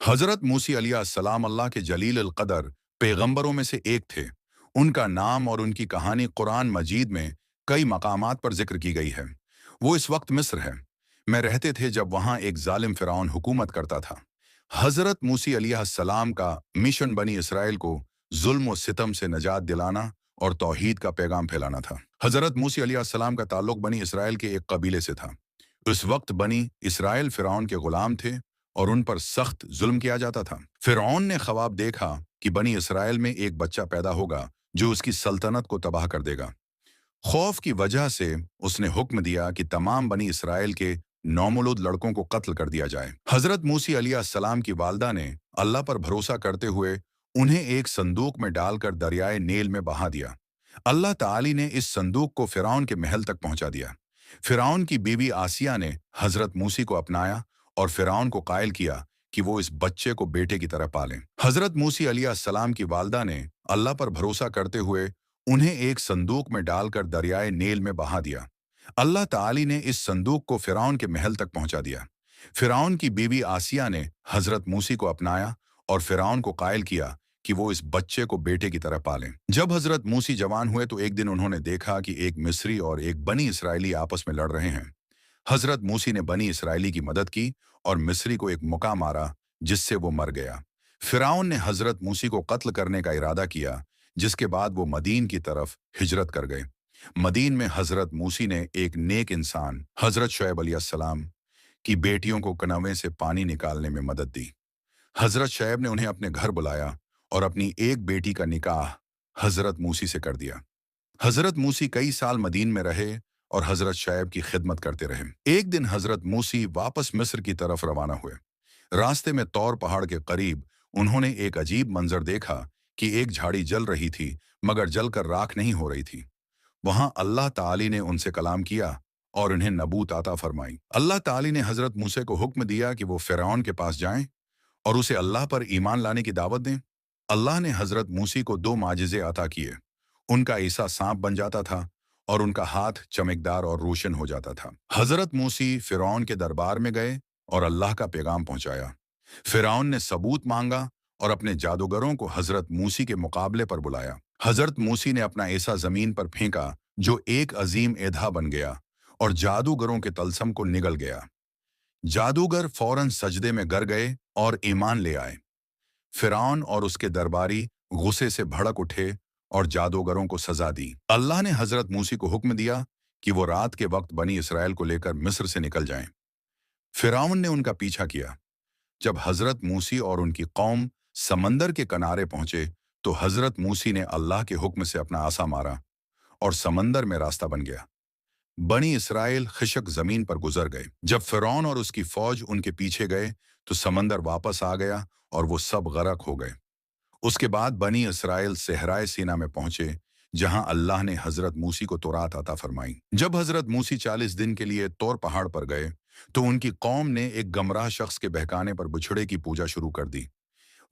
हजरत मूसी अलैहिस्सलाम अल्लाह के जलील अल कदर पैगंबरों में से एक थे। उनका नाम और उनकी कहानी कुरान मजीद में कई मकामात पर जिक्र की गई है। वो इस वक्त मिस्र है में रहते थे जब वहां एक जालिम फिरौन हुकूमत करता था। हजरत मूसी अलैहिस्सलाम का मिशन बनी इसराइल को जुल्म और सितम से निजात दिलाना और तौहीद का पैगाम फैलाना था। हजरत मूसी अलैहिस्सलाम का ताल्लुक बनी इसराइल के एक कबीले से था। उस वक्त बनी इसराइल फिरौन के गुलाम थे और उन पर सख्त जुल्म किया जाता था। फिरौन ने ख्वाब देखा कि बनी इसराइल में एक बच्चा पैदा होगा जो उसकी सल्तनत को तबाह कर देगा। खौफ की वजह से उसने हुक्म दिया कि तमाम बनी इसराइल के नौमौलूद लड़कों को कत्ल कर दिया जाए। हजरत मूसी अलैहिस्सलाम की वालदा ने अल्लाह पर भरोसा करते हुए उन्हें एक संदूक में डालकर दरियाए नील में बहा दिया। अल्लाह ताली ने इस संदूक को फिरौन के महल तक पहुंचा दिया। फिरौन की बीवी आसिया ने हजरत मूसी को अपनाया और फिरौन को कायल किया कि वो इस बच्चे को बेटे की तरह पालें। हजरत मूसी अलैहिस्सलाम की वालदा ने अल्लाह पर भरोसा करते हुए उन्हें एक संदूक में डालकर दरियाए नील में बहा दिया। अल्लाह ताली ने इस संदूक को फिरौन के महल तक पहुंचा दिया। फिरौन की बीवी आसिया ने हजरत मूसी को अपनाया और फिरौन को कायल किया कि वो इस बच्चे को बेटे की तरह पालें। जब हजरत मूसी जवान हुए तो एक दिन उन्होंने देखा कि एक मिस्री और एक बनी इसराइली आपस में लड़ रहे हैं। हजरत मूसी ने बनी इसराइली की मदद की और मिस्री को एक मुक्का मारा जिससे वो मर गया। फिरौन ने हजरत मूसी को कत्ल करने का इरादा किया, जिसके बाद वो मदीन की तरफ हिजरत कर गए। मदीन में हजरत मूसी ने एक नेक इंसान हजरत शुएब अलैहिस्सलाम की बेटियों को कनवे से पानी निकालने में मदद दी। हजरत शुएब ने उन्हें अपने घर बुलाया और अपनी एक बेटी का निकाह हजरत मूसी से कर दिया। हजरत मूसी कई साल मदीन में रहे और हजरत शुएब की खिदमत करते रहे। एक दिन हजरत मूसी वापस मिस्र की तरफ रवाना हुए। रास्ते में तौर पहाड़ के करीब उन्होंने एक अजीब मंजर देखा कि एक झाड़ी जल रही थी मगर जलकर राख नहीं हो रही थी। वहां अल्लाह ताली ने उनसे कलाम किया और उन्हें नबूत अता फरमाई। अल्लाह ताली ने हजरत मूसे को हुक्म दिया कि वो फिरौन के पास जाएं और उसे अल्लाह पर ईमान लाने की दावत दें। अल्लाह ने हजरत मूसी को दो माजिज़े अता किए। उनका ईसा सांप बन जाता था और उनका हाथ चमकदार और रोशन हो जाता था। हजरत मूसी फिरौन के दरबार में गए और अल्लाह का पैगाम पहुंचाया। फिरौन ने सबूत मांगा और अपने जादूगरों को हजरत मूसी के मुकाबले पर बुलाया। हजरत मूसी ने अपना ईसा जमीन पर फेंका जो एक अजीम एधा बन गया और जादूगरों के तलसम को निगल गया। जादूगर फौरन सजदे में गिर गए और ईमान ले आए। फिरौन और उसके दरबारी गुस्से से भड़क उठे और जादूगरों को सजा दी। अल्लाह ने हजरत मूसी को हुक्म दिया कि वो रात के वक्त बनी इसराइल को लेकर मिस्र से निकल जाएं। फिरौन ने उनका पीछा किया। जब हजरत मूसी और उनकी कौम समंदर के किनारे पहुंचे तो हजरत मूसी ने अल्लाह के हुक्म से अपना आसा मारा और समंदर में रास्ता बन गया। बनी इसराइल खिशक जमीन पर गुजर गए। जब फिरौन और उसकी फौज उनके पीछे गए तो समंदर वापस आ गया और वो सब गरक हो गए। उसके बाद बनी इसराइल सहराए सीना में पहुंचे जहां अल्लाह ने हजरत मूसी को तौरात अता फरमाई। जब हजरत मूसी 40 दिन के लिए तौर पहाड़ पर गए तो उनकी कौम ने एक गमराह शख्स के बहकाने पर बछड़े की पूजा शुरू कर दी।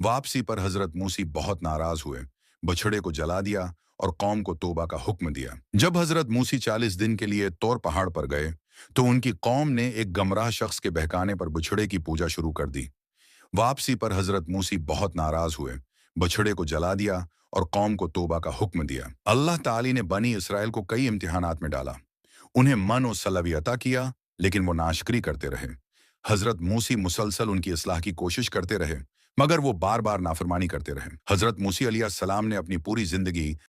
वापसी पर हजरत मूसी बहुत नाराज हुए, बछड़े को जला दिया और कौम को तौबा का हुक्म दिया। जब हजरत मूसी 40 दिन के लिए तौर पहाड़ पर गए तो उनकी कौम ने एक गमराह शख्स के बहकाने पर बछड़े की पूजा शुरू कर दी। वापसी पर हजरत मूसी बहुत नाराज हुए, बछड़े को जला दिया और कौम को तौबा का हुक्म दिया। अल्लाह ताली ने बनी इसराइल को कई इम्तिहानात में डाला। उन्हें मन और सलबी अता किया लेकिन वो नाशकरी करते रहे। हजरत मूसी मुसलसल उनकी इस्लाह की कोशिश करते रहे मगर वो बार बार नाफरमानी करते रहे। हजरत मूसी अलैहिस्सलाम ने अपनी पूरी जिंदगी